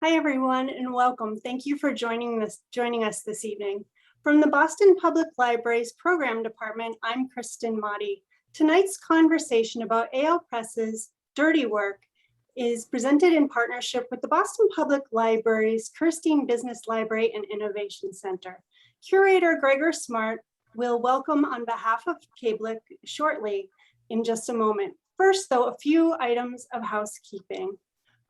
Hi, everyone, and welcome. Thank you for joining us this evening. From the Boston Public Library's Program Department, I'm Kirstein. Tonight's conversation about Eyal Press's Dirty Work is presented in partnership with the Boston Public Library's Kirstein Business Library and Innovation Center. Curator Gregor Smart will welcome on behalf of KBLIC shortly in just a moment. First, though, a few items of housekeeping.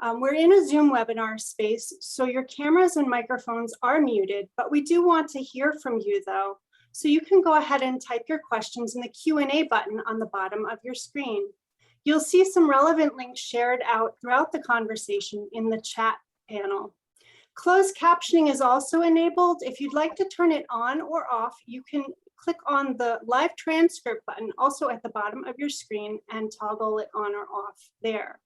We're in a Zoom webinar space, so your cameras and microphones are muted, but we do want to hear from you though. So you can go ahead and type your questions in the Q&A button on the bottom of your screen. You'll see some relevant links shared out throughout the conversation in the chat panel. Closed captioning is also enabled. If you'd like to turn it on or off, you can click on the live transcript button also at the bottom of your screen and toggle it on or off there.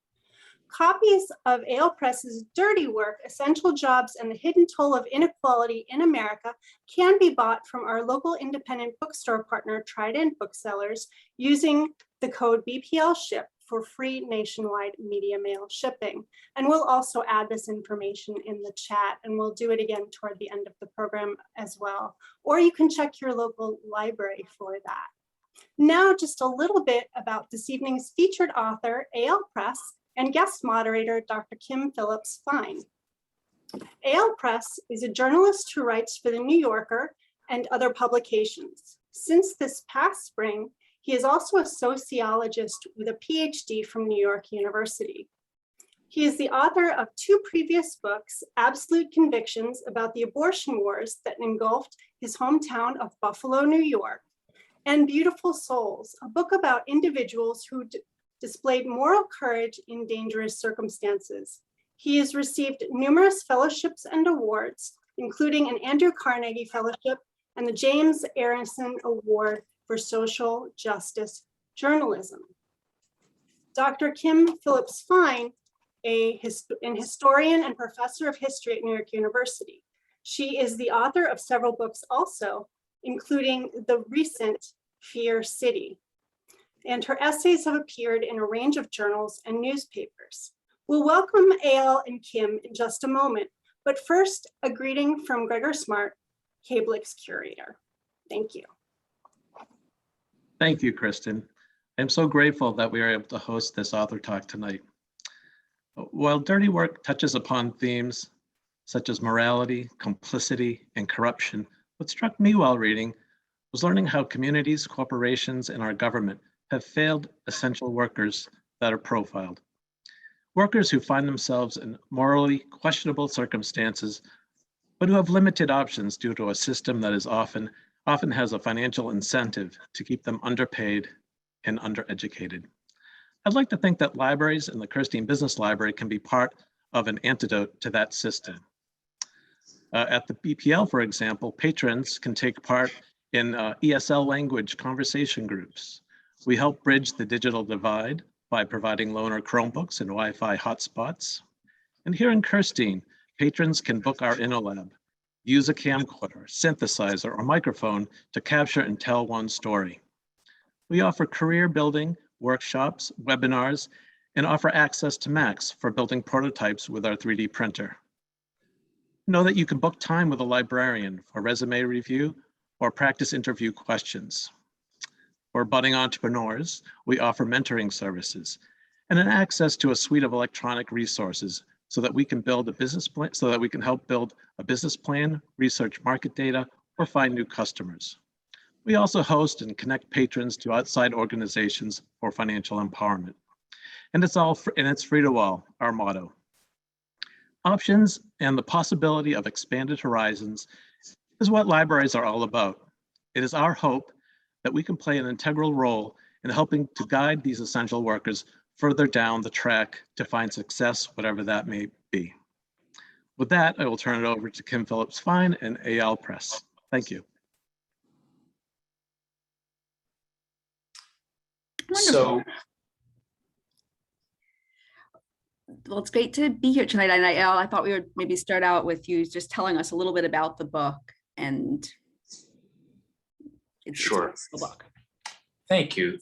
Copies of Eyal Press's Dirty Work, Essential Jobs, and the Hidden Toll of Inequality in America can be bought from our local independent bookstore partner, Trident Booksellers, using the code BPLSHIP for free nationwide media mail shipping. And we'll also add this information in the chat, and we'll do it again toward the end of the program as well. Or you can check your local library for that. Now, just a little bit about this evening's featured author, Eyal Press, and guest moderator, Dr. Kim Phillips-Fein. Eyal Press is a journalist who writes for The New Yorker and other publications. Since this past spring, he is also a sociologist with a PhD from York University. He is the author of 2 previous books, Absolute Convictions about the abortion wars that engulfed his hometown of Buffalo, New York, and Beautiful Souls, a book about individuals who displayed moral courage in dangerous circumstances. He has received numerous fellowships and awards, including an Andrew Carnegie Fellowship and the James Aronson Award for Social Justice Journalism. Dr. Kim Phillips-Fein, an historian and professor of history at New York University. She is the author of several books also, including the recent Fear City, and her essays have appeared in a range of journals and newspapers. We'll welcome Eyal and Kim in just a moment, but first, a greeting from Gregor Smart, KBLIC's curator. Thank you. Thank you, Kirsten. I'm so grateful that we are able to host this author talk tonight. While Dirty Work touches upon themes such as morality, complicity, and corruption, what struck me while reading was learning how communities, corporations, and our government have failed essential workers that are profiled. Workers who find themselves in morally questionable circumstances, but who have limited options due to a system that is often has a financial incentive to keep them underpaid and undereducated. I'd like to think that libraries and the Kirstein Business Library can be part of an antidote to that system. At the BPL, for example, patrons can take part in ESL language conversation groups. We help bridge the digital divide by providing loaner Chromebooks and Wi-Fi hotspots. And here in Kirstein, patrons can book our InnoLab, use a camcorder, synthesizer, or microphone to capture and tell one story. We offer career building, workshops, webinars, and offer access to Macs for building prototypes with our 3D printer. Know that you can book time with a librarian for resume review or practice interview questions. For budding entrepreneurs, we offer mentoring services and an access to a suite of electronic resources so that we can build a business plan, so that we can help build a business plan, research market data, or find new customers. We also host and connect patrons to outside organizations for financial empowerment. And it's free to all, our motto. Options and the possibility of expanded horizons is what libraries are all about. It is our hope that we can play an integral role in helping to guide these essential workers further down the track to find success, whatever that may be. With that, I will turn it over to Kim Phillips-Fein and Eyal Press. Thank you. Wonderful. Well, it's great to be here tonight. And Eyal, I thought we would maybe start out with you just telling us a little bit about the book and Sure. The book. Thank you,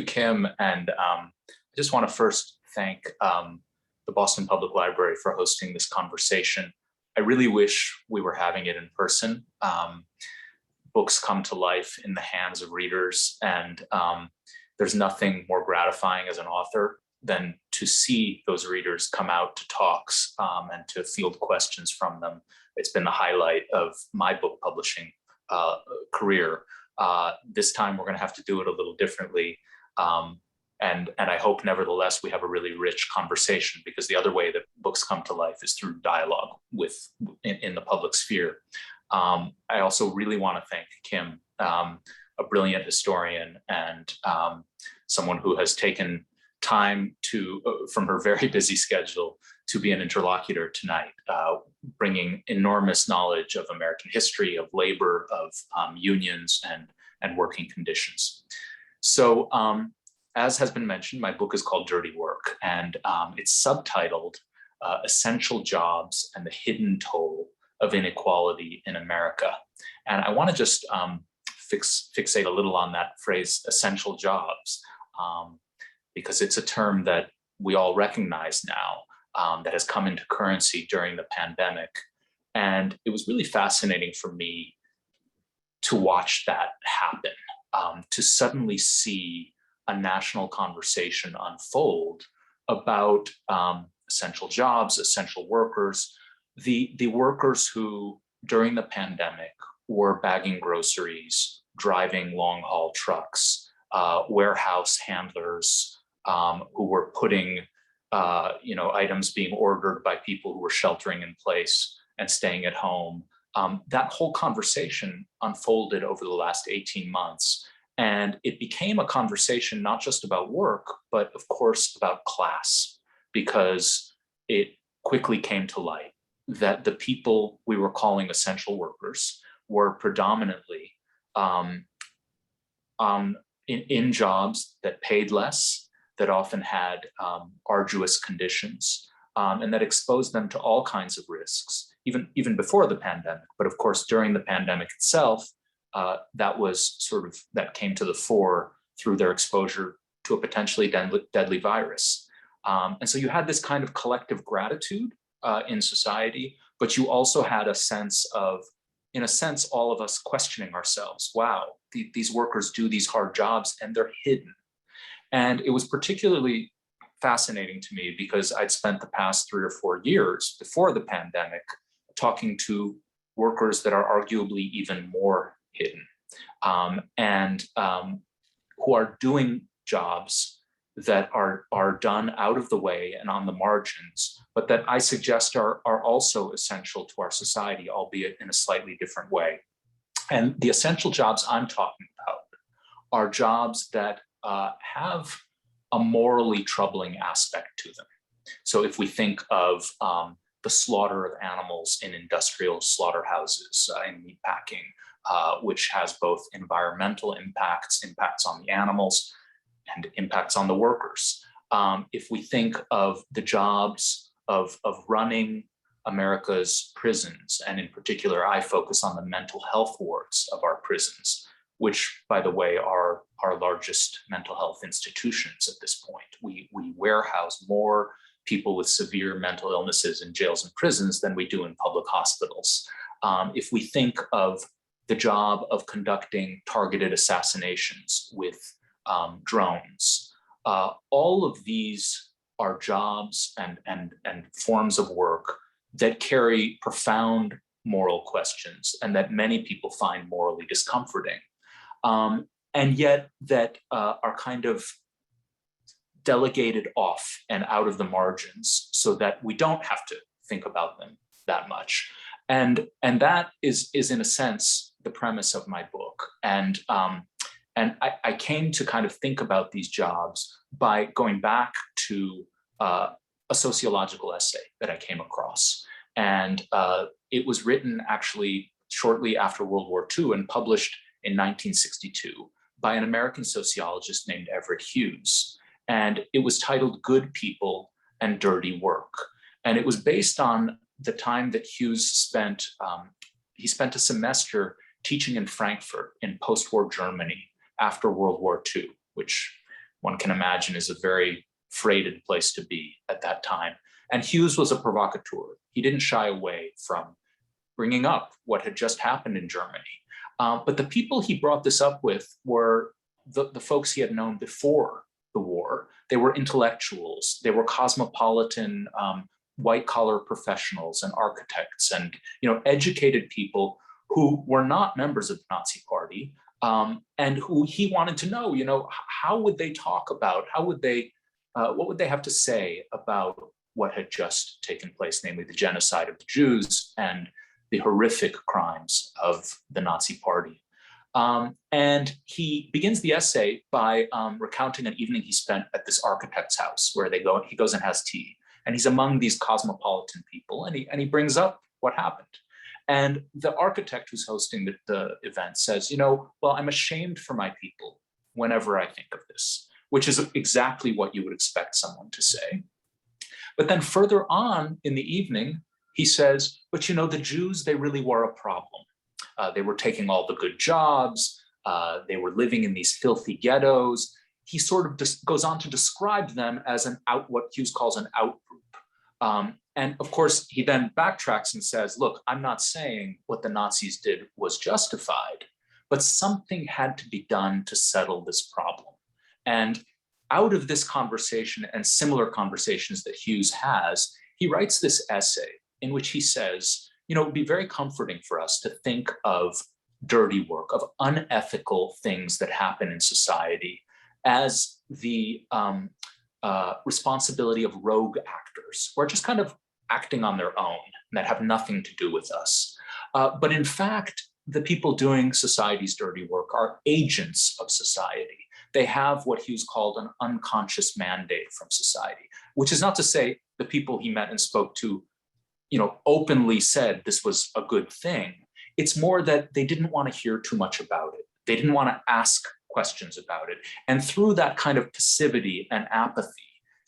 Kim. And I just want to first thank the Boston Public Library for hosting this conversation. I really wish we were having it in person. Books come to life in the hands of readers, and there's nothing more gratifying as an author than to see those readers come out to talks and to field questions from them. It's been the highlight of my book publishing career. This time we're going to have to do it a little differently. And I hope, nevertheless, we have a really rich conversation, because the other way that books come to life is through dialogue in the public sphere. I also really want to thank Kim, a brilliant historian and someone who has taken time from her very busy schedule to be an interlocutor tonight, bringing enormous knowledge of American history, of labor, of unions and working conditions. So as has been mentioned, my book is called Dirty Work, and it's subtitled Essential Jobs and the Hidden Toll of Inequality in America. And I want to just fixate a little on that phrase, essential jobs, because it's a term that we all recognize now, that has come into currency during the pandemic. And it was really fascinating for me to watch that happen, to suddenly see a national conversation unfold about essential jobs, essential workers, the workers who during the pandemic were bagging groceries, driving long haul trucks, warehouse handlers who were putting items being ordered by people who were sheltering in place and staying at home. That whole conversation unfolded over the last 18 months. And it became a conversation not just about work, but of course about class, because it quickly came to light that the people we were calling essential workers were predominantly in jobs that paid less, that often had arduous conditions, and that exposed them to all kinds of risks, even before the pandemic. But of course, during the pandemic itself, that came to the fore through their exposure to a potentially deadly virus. And so you had this kind of collective gratitude in society, but you also had a sense of, in a sense, all of us questioning ourselves. Wow, these workers do these hard jobs and they're hidden. And it was particularly fascinating to me because I'd spent the past 3 or 4 years before the pandemic talking to workers that are arguably even more hidden, and who are doing jobs that are done out of the way and on the margins, but that I suggest are also essential to our society, albeit in a slightly different way. And the essential jobs I'm talking about are jobs that have a morally troubling aspect to them. So if we think of the slaughter of animals in industrial slaughterhouses, in meatpacking, which has both environmental impacts on the animals, and impacts on the workers. If we think of the jobs of running America's prisons, and in particular, I focus on the mental health wards of our prisons, which, by the way, are our largest mental health institutions at this point. We warehouse more people with severe mental illnesses in jails and prisons than we do in public hospitals. If we think of the job of conducting targeted assassinations with drones, all of these are jobs and forms of work that carry profound moral questions and that many people find morally discomforting, and yet that are kind of delegated off and out of the margins so that we don't have to think about them that much. And that is in a sense the premise of my book. And I came to kind of think about these jobs by going back to a sociological essay that I came across. And it was written actually shortly after World War II and published in 1962 by an American sociologist named Everett Hughes. And it was titled Good People and Dirty Work. And it was based on the time that Hughes spent. He spent a semester teaching in Frankfurt in post-war Germany after World War II, which one can imagine is a very freighted place to be at that time. And Hughes was a provocateur. He didn't shy away from bringing up what had just happened in Germany. But the people he brought this up with were the folks he had known before the war. They were intellectuals. They were cosmopolitan, white-collar professionals and architects and educated people who were not members of the Nazi Party, and who he wanted to know, how would they talk about, what would they have to say about what had just taken place, namely the genocide of the Jews and the horrific crimes of the Nazi Party. And he begins the essay by recounting an evening he spent at this architect's house where he goes and has tea. And he's among these cosmopolitan people, and he brings up what happened. And the architect who's hosting the event says, well, I'm ashamed for my people whenever I think of this, which is exactly what you would expect someone to say. But then further on in the evening, he says, but the Jews, they really were a problem. They were taking all the good jobs. They were living in these filthy ghettos. He sort of just goes on to describe them as what Hughes calls an outgroup. And of course, he then backtracks and says, look, I'm not saying what the Nazis did was justified, but something had to be done to settle this problem. And out of this conversation and similar conversations that Hughes has, he writes this essay in which he says, it would be very comforting for us to think of dirty work, of unethical things that happen in society as the responsibility of rogue actors who are just kind of acting on their own and that have nothing to do with us. But in fact, the people doing society's dirty work are agents of society. They have what Hughes called an unconscious mandate from society, which is not to say the people he met and spoke to, openly said this was a good thing. It's more that they didn't want to hear too much about it. They didn't want to ask questions about it. And through that kind of passivity and apathy,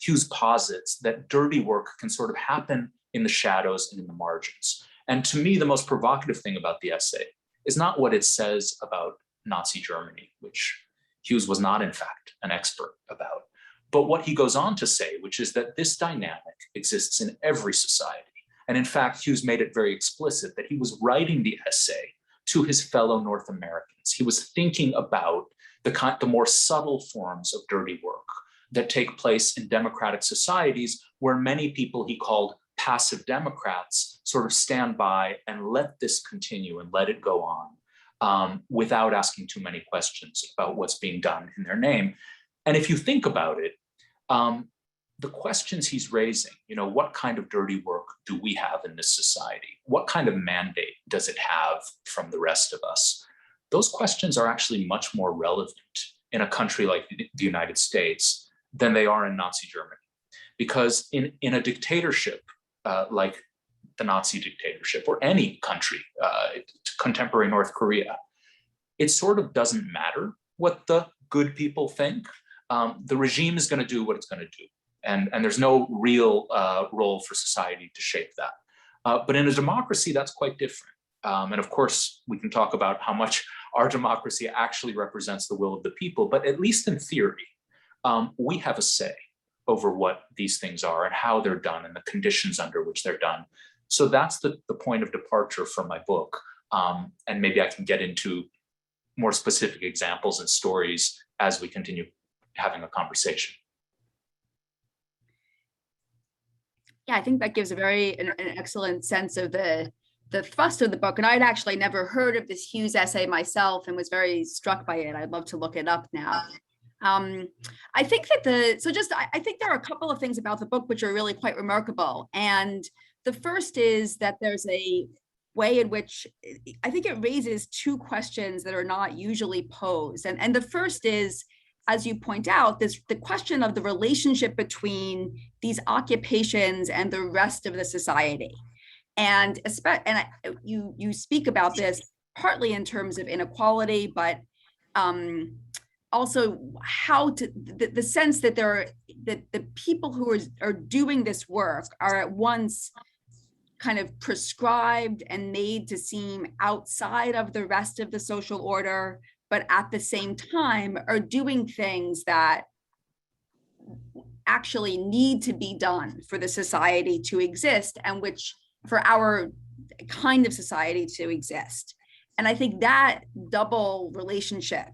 Hughes posits that dirty work can sort of happen in the shadows and in the margins. And to me, the most provocative thing about the essay is not what it says about Nazi Germany, which Hughes was not, in fact, an expert about, but what he goes on to say, which is that this dynamic exists in every society. And in fact, Hughes made it very explicit that he was writing the essay to his fellow North Americans. He was thinking about the more subtle forms of dirty work that take place in democratic societies where many people he called passive Democrats sort of stand by and let this continue and let it go on without asking too many questions about what's being done in their name. And if you think about it, the questions he's raising, what kind of dirty work do we have in this society? What kind of mandate does it have from the rest of us? Those questions are actually much more relevant in a country like the United States than they are in Nazi Germany. Because in a dictatorship like the Nazi dictatorship or any country, contemporary North Korea, it sort of doesn't matter what the good people think. The regime is going to do what it's going to do. And there's no real role for society to shape that. But in a democracy, that's quite different. And of course, we can talk about how much our democracy actually represents the will of the people, but at least in theory, we have a say over what these things are and how they're done and the conditions under which they're done. So that's the point of departure from my book. And maybe I can get into more specific examples and stories as we continue having a conversation. Yeah, I think that gives an excellent sense of the thrust of the book. And I'd actually never heard of this Hughes essay myself and was very struck by it. I'd love to look it up now. I think that I think there are a couple of things about the book which are really quite remarkable. And the first is that there's a way in which I think it raises two questions that are not usually posed. And the first is, as you point out, the question of the relationship between these occupations and the rest of the society. And you speak about this partly in terms of inequality, but also how the sense that that the people who are doing this work are at once kind of prescribed and made to seem outside of the rest of the social order, but at the same time are doing things that actually need to be done for the society to exist, and which for our kind of society to exist. And I think that double relationship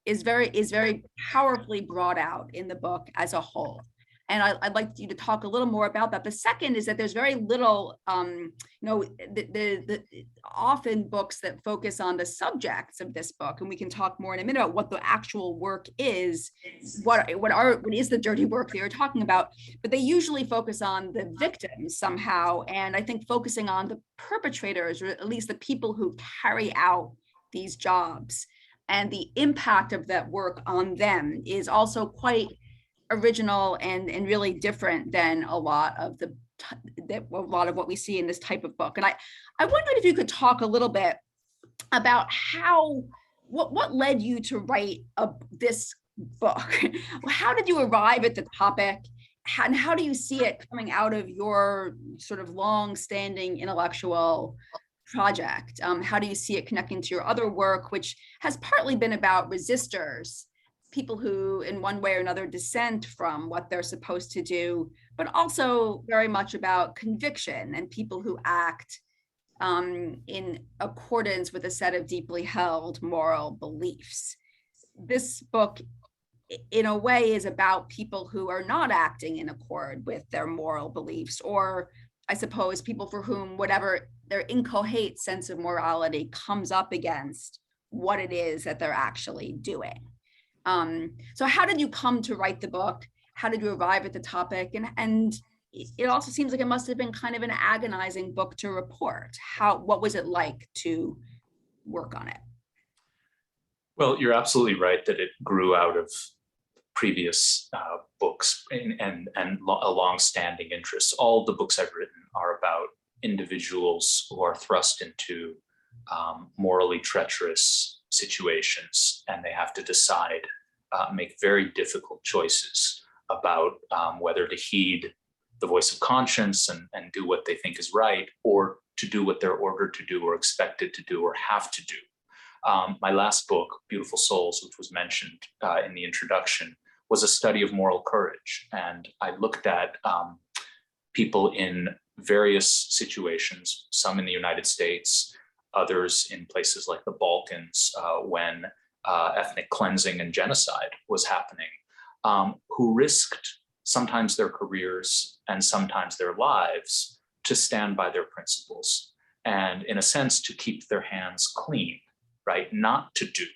is very powerfully brought out in the book as a whole. And I'd like you to talk a little more about that. The second is that there's very little, often books that focus on the subjects of this book, and we can talk more in a minute about what the actual work is, what is the dirty work that you're talking about, but they usually focus on the victims somehow. And I think focusing on the perpetrators, or at least the people who carry out these jobs and the impact of that work on them, is also quite original and really different than a lot of what we see in this type of book. And I wondered if you could talk a little bit about what led you to write this book. How did you arrive at the topic? And how do you see it coming out of your sort of long-standing intellectual project? How do you see it connecting to your other work, which has partly been about resistors, people who in one way or another dissent from what they're supposed to do, but also very much about conviction and people who act in accordance with a set of deeply held moral beliefs. This book, in a way, is about people who are not acting in accord with their moral beliefs, or I suppose people for whom whatever their incoherent sense of morality comes up against what it is that they're actually doing. So how did you come to write the book? How did you arrive at the topic? And it also seems like it must have been kind of an agonizing book to report. What was it like to work on it? Well, you're absolutely right that it grew out of previous books and a long-standing interest. All the books I've written are about individuals who are thrust into morally treacherous situations, and they have to decide, make very difficult choices about whether to heed the voice of conscience and do what they think is right, or to do what they're ordered to do or expected to do or have to do. My last book, Beautiful Souls, which was mentioned in the introduction, was a study of moral courage. And I looked at people in various situations, some in the United States, others in places like the Balkans, when ethnic cleansing and genocide was happening, who risked sometimes their careers and sometimes their lives to stand by their principles and, in a sense, to keep their hands clean, right? Not to do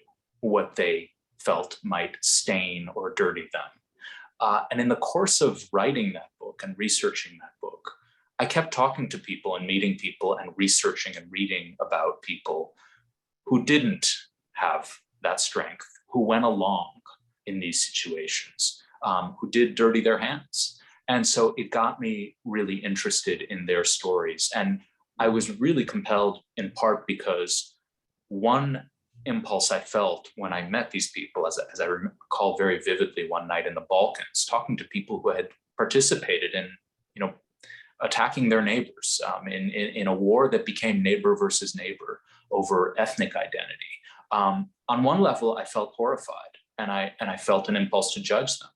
what they felt might stain or dirty them. And in the course of writing that book and researching that book, I kept talking to people and meeting people and researching and reading about people who didn't have that strength, who went along in these situations, who did dirty their hands. And so it got me really interested in their stories. And I was really compelled in part because one impulse I felt when I met these people, as I recall very vividly one night in the Balkans, talking to people who had participated in, attacking their neighbors in a war that became neighbor versus neighbor over ethnic identity. On one level, I felt horrified, and I felt an impulse to judge them.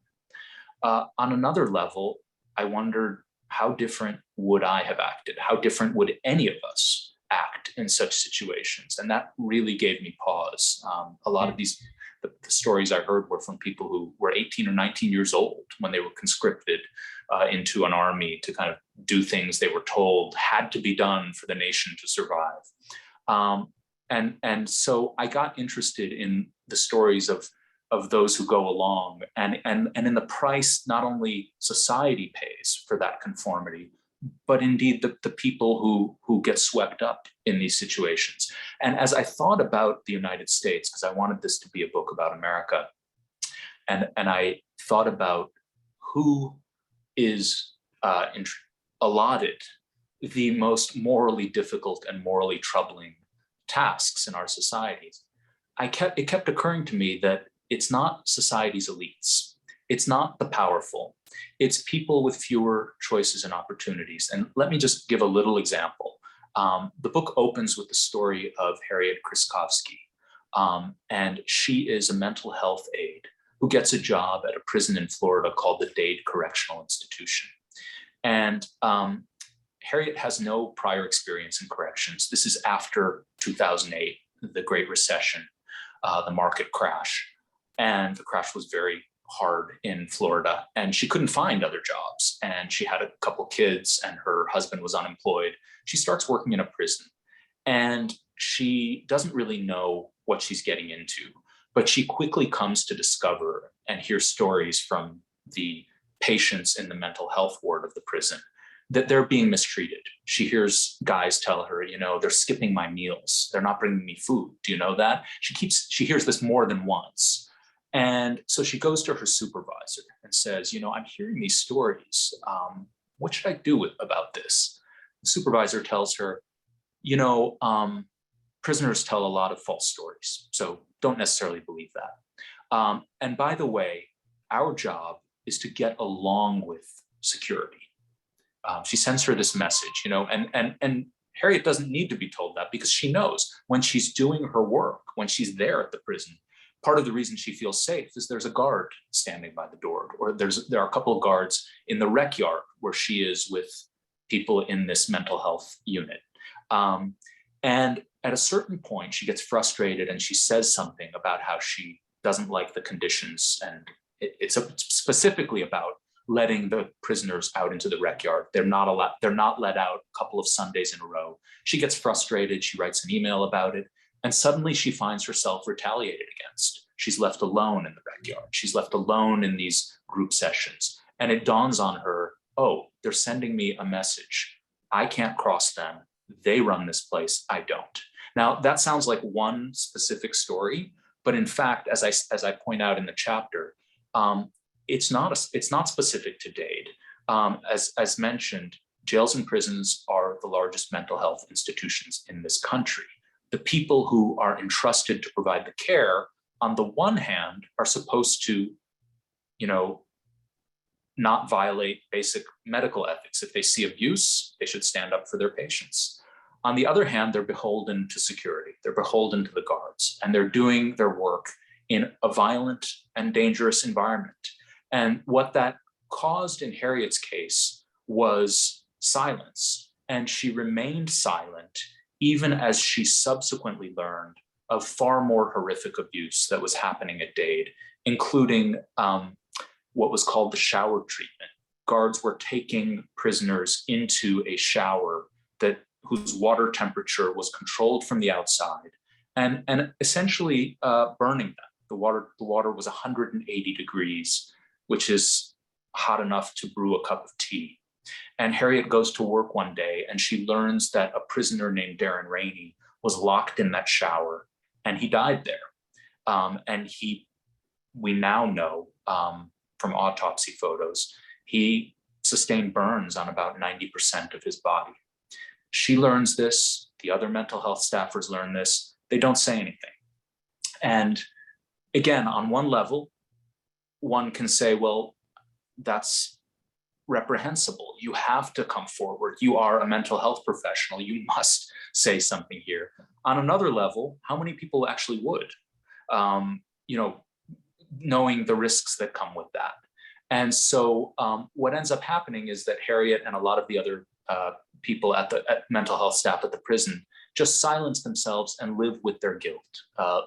On another level, I wondered, how different would I have acted? How different would any of us act in such situations? And that really gave me pause. A lot of these, the stories I heard were from people who were 18 or 19 years old when they were conscripted into an army to kind of do things they were told had to be done for the nation to survive. And so I got interested in the stories of those who go along, and in the price not only society pays for that conformity, but indeed the people who get swept up in these situations. And as I thought about the United States, because I wanted this to be a book about America, and I thought about who is allotted the most morally difficult and morally troubling tasks in our societies, it kept occurring to me that it's not society's elites. It's not the powerful. It's people with fewer choices and opportunities. And let me just give a little example. The book opens with the story of Harriet Kraskovsky. And she is a mental health aide who who gets a job at a prison in Florida called the Dade Correctional Institution. And Harriet has no prior experience in corrections. This is after 2008, the Great Recession, the market crash. And the crash was very hard in Florida, and she couldn't find other jobs. And she had a couple kids, and her husband was unemployed. She starts working in a prison, and she doesn't really know what she's getting into, but she quickly comes to discover and hear stories from the patients in the mental health ward of the prison that they're being mistreated. She hears guys tell her, you know, they're skipping my meals. They're not bringing me food. Do you know that? She hears this more than once. And so she goes to her supervisor and says, you know, I'm hearing these stories. What should I do about this? The supervisor tells her, you know, prisoners tell a lot of false stories, so don't necessarily believe that. And by the way, our job is to get along with security. She sends her this message, you know, and Harriet doesn't need to be told that, because she knows when she's doing her work, when she's there at the prison, part of the reason she feels safe is there's a guard standing by the door, or there are a couple of guards in the rec yard where she is with people in this mental health unit. And at a certain point, she gets frustrated and she says something about how she doesn't like the conditions. And it's specifically about letting the prisoners out into the rec yard. They're not let out a couple of Sundays in a row. She gets frustrated. She writes an email about it. And suddenly she finds herself retaliated against. She's left alone in the rec yard. She's left alone in these group sessions. And it dawns on her, oh, they're sending me a message. I can't cross them. They run this place. I don't. Now, that sounds like one specific story, but in fact, as I point out in the chapter, it's not specific to Dade. As mentioned, jails and prisons are the largest mental health institutions in this country. The people who are entrusted to provide the care, on the one hand, are supposed to, you know, not violate basic medical ethics. If they see abuse, they should stand up for their patients. On the other hand, they're beholden to security. They're beholden to the guards, and they're doing their work in a violent and dangerous environment. And what that caused in Harriet's case was silence. And she remained silent even as she subsequently learned of far more horrific abuse that was happening at Dade, including what was called the shower treatment. Guards were taking prisoners into a shower whose water temperature was controlled from the outside, and essentially burning them. The water was 180 degrees, which is hot enough to brew a cup of tea. And Harriet goes to work one day and she learns that a prisoner named Darren Rainey was locked in that shower and he died there. And we now know from autopsy photos, he sustained burns on about 90% of his body. She learns this, the other mental health staffers learn this, they don't say anything. And again, on one level, one can say, well, that's reprehensible. You have to come forward. You are a mental health professional. You must say something here. On another level, how many people actually would, knowing the risks that come with that? And so what ends up happening is that Harriet and a lot of the other people at mental health staff at the prison just silence themselves and live with their guilt,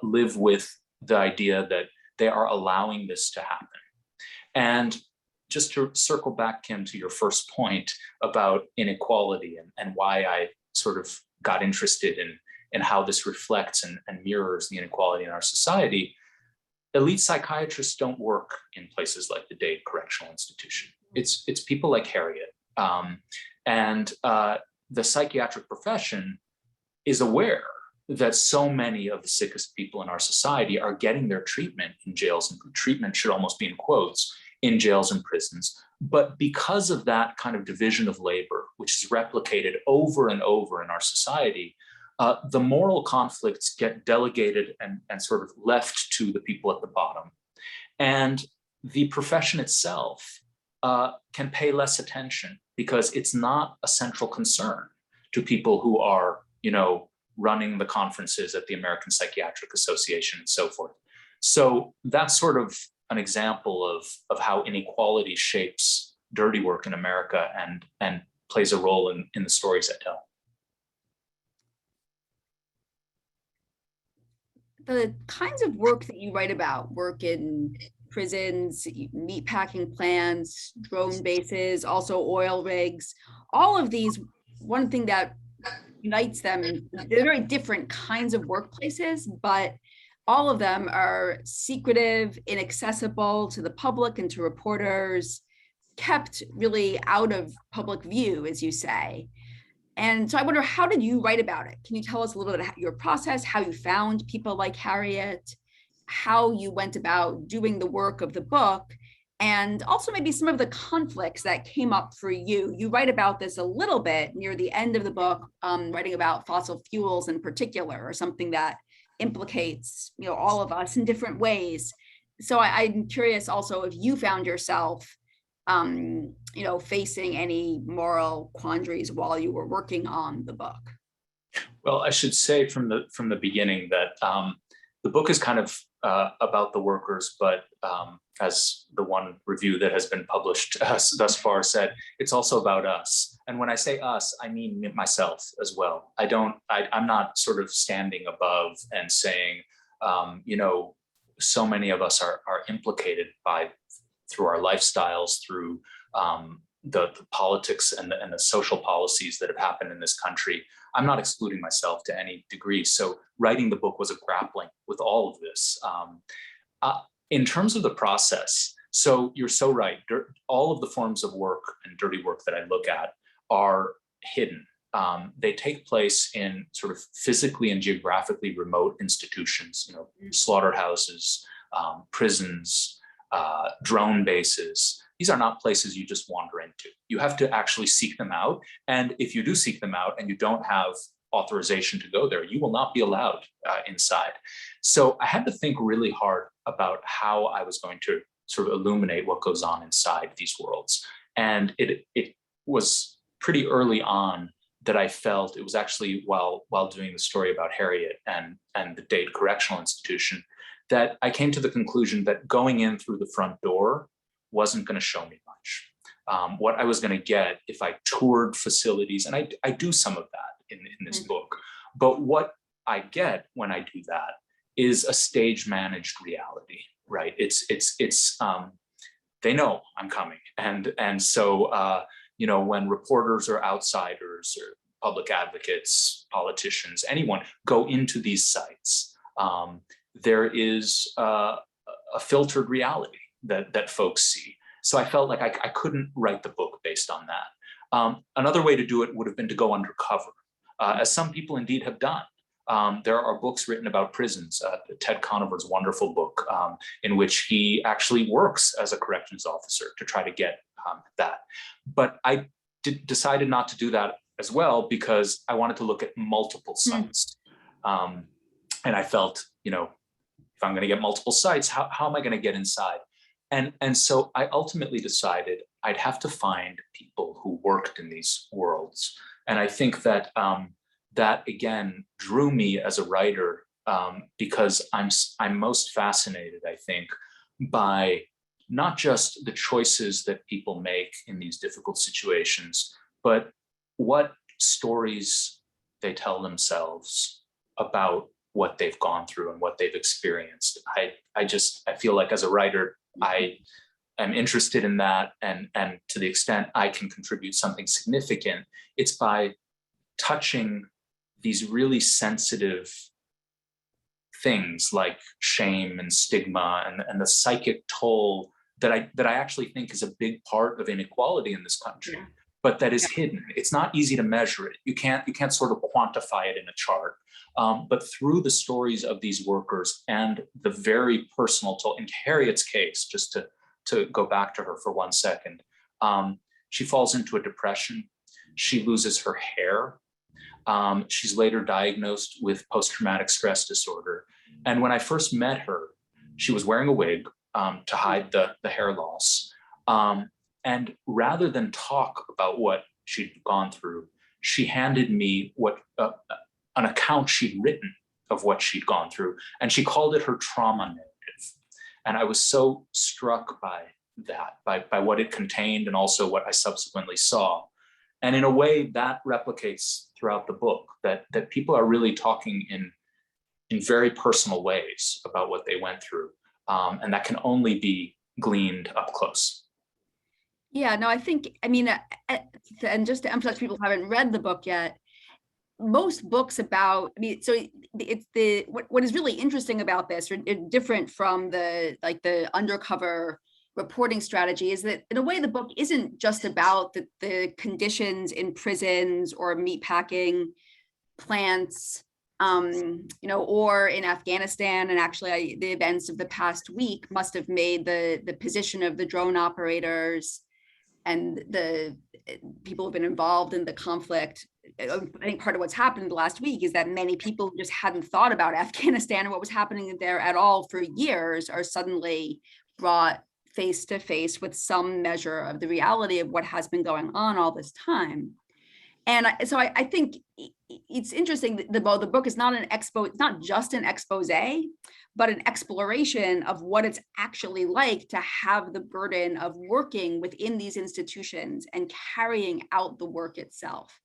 live with the idea that they are allowing this to happen. And just to circle back, Kim, to your first point about inequality and why I sort of got interested in how this reflects and mirrors the inequality in our society, elite psychiatrists don't work in places like the Dade Correctional Institution. It's people like Harriet. And the psychiatric profession is aware that so many of the sickest people in our society are getting their treatment in jails, and treatment should almost be in quotes, in jails and prisons. But because of that kind of division of labor, which is replicated over and over in our society, the moral conflicts get delegated and sort of left to the people at the bottom. And the profession itself can pay less attention because it's not a central concern to people who are, running the conferences at the American Psychiatric Association and so forth. So that's sort of an example of how inequality shapes dirty work in America and plays a role in the stories I tell. The kinds of work that you write about, work in prisons, meatpacking plants, drone bases, also oil rigs, all of these, one thing that unites them, they're very different kinds of workplaces, but all of them are secretive, inaccessible to the public and to reporters, kept really out of public view, as you say. And so I wonder, how did you write about it? Can you tell us a little bit about your process, how you found people like Harriet, how you went about doing the work of the book, and also maybe some of the conflicts that came up for you? You write about this a little bit near the end of the book, writing about fossil fuels in particular, or something that implicates, all of us in different ways. So I'm curious also if you found yourself facing any moral quandaries while you were working on the book. Well, I should say from the beginning that the book is kind of about the workers, but as the one review that has been published thus far said, it's also about us. And when I say us, I mean myself as well. I'm not sort of standing above and saying, so many of us are implicated through our lifestyles, through the politics and the social policies that have happened in this country. I'm not excluding myself to any degree. So writing the book was a grappling with all of this. In terms of the process, so you're so right. All of the forms of work and dirty work that I look at are hidden. They take place in sort of physically and geographically remote institutions, slaughterhouses, prisons, drone bases. These are not places you just wander into. You have to actually seek them out. And if you do seek them out and you don't have authorization to go there, you will not be allowed inside. So I had to think really hard about how I was going to sort of illuminate what goes on inside these worlds. And it was pretty early on that I felt, it was actually while doing the story about Harriet and the Dade Correctional Institution, that I came to the conclusion that going in through the front door wasn't going to show me much. What I was going to get if I toured facilities, and I do some of that in this book, but what I get when I do that is a stage managed reality, right? It's they know I'm coming. And so, when reporters or outsiders or public advocates, politicians, anyone go into these sites, there is a filtered reality that folks see. So I felt like I couldn't write the book based on that. Another way to do it would have been to go undercover, as some people indeed have done. There are books written about prisons. Ted Conover's wonderful book, in which he actually works as a corrections officer to try to get that. But I decided not to do that as well because I wanted to look at multiple sites. And I felt, if I'm going to get multiple sites, how am I going to get inside? And so I ultimately decided I'd have to find people who worked in these worlds. And I think that that again drew me as a writer because I'm most fascinated, I think, by not just the choices that people make in these difficult situations, but what stories they tell themselves about what they've gone through and what they've experienced. I feel like as a writer, I am interested in that, and to the extent I can contribute something significant, it's by touching these really sensitive things like shame and stigma and the psychic toll that I actually think is a big part of inequality in this country, but that is hidden. It's not easy to measure it. You can't sort of quantify it in a chart. But through the stories of these workers and the very personal toll, in Harriet's case, just to go back to her for 1 second, she falls into a depression. She loses her hair. She's later diagnosed with post-traumatic stress disorder. And when I first met her, she was wearing a wig to hide the hair loss. And rather than talk about what she'd gone through, she handed me an account she'd written of what she'd gone through, and she called it her trauma narrative. And I was so struck by that, by what it contained and also what I subsequently saw. And in a way that replicates throughout the book, that people are really talking in very personal ways about what they went through. And that can only be gleaned up close. Yeah, no, and just to emphasize, people who haven't read the book yet, most books about, so it's what is really interesting about this, or different from the undercover reporting strategy, is that in a way the book isn't just about the conditions in prisons or meatpacking plants, or in Afghanistan. And actually the events of the past week must have made the position of the drone operators and the people who've been involved in the conflict. I think part of what's happened in the last week is that many people who just hadn't thought about Afghanistan and what was happening there at all for years are suddenly brought face to face with some measure of the reality of what has been going on all this time. And so I think it's interesting that the book is not it's not just an expose, but an exploration of what it's actually like to have the burden of working within these institutions and carrying out the work itself.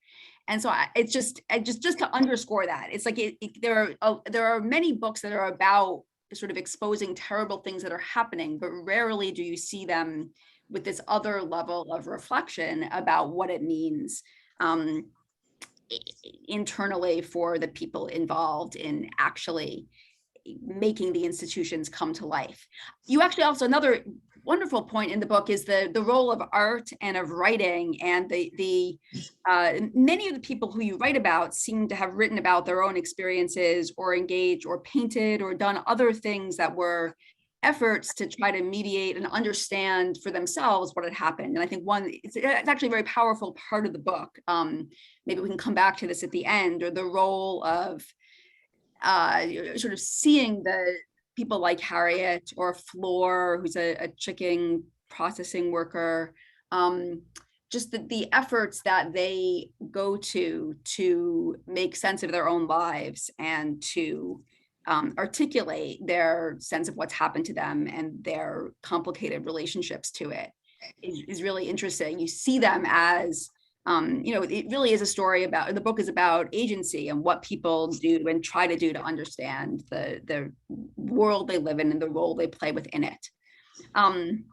And so it's just to underscore that, it's like there are many books that are about sort of exposing terrible things that are happening, but rarely do you see them with this other level of reflection about what it means internally for the people involved in actually making the institutions come to life. You actually also, another wonderful point in the book is the role of art and of writing, and the many of the people who you write about seem to have written about their own experiences or engaged or painted or done other things that were efforts to try to mediate and understand for themselves what had happened. And I think it's actually a very powerful part of the book. Maybe we can come back to this at the end, or the role of sort of seeing the people like Harriet or Floor, who's a chicken processing worker, just the efforts that they go to make sense of their own lives and to articulate their sense of what's happened to them and their complicated relationships to it is really interesting. You see them as, it really is a story about, the book is about agency and what people do and try to do to understand the world they live in and the role they play within it. Can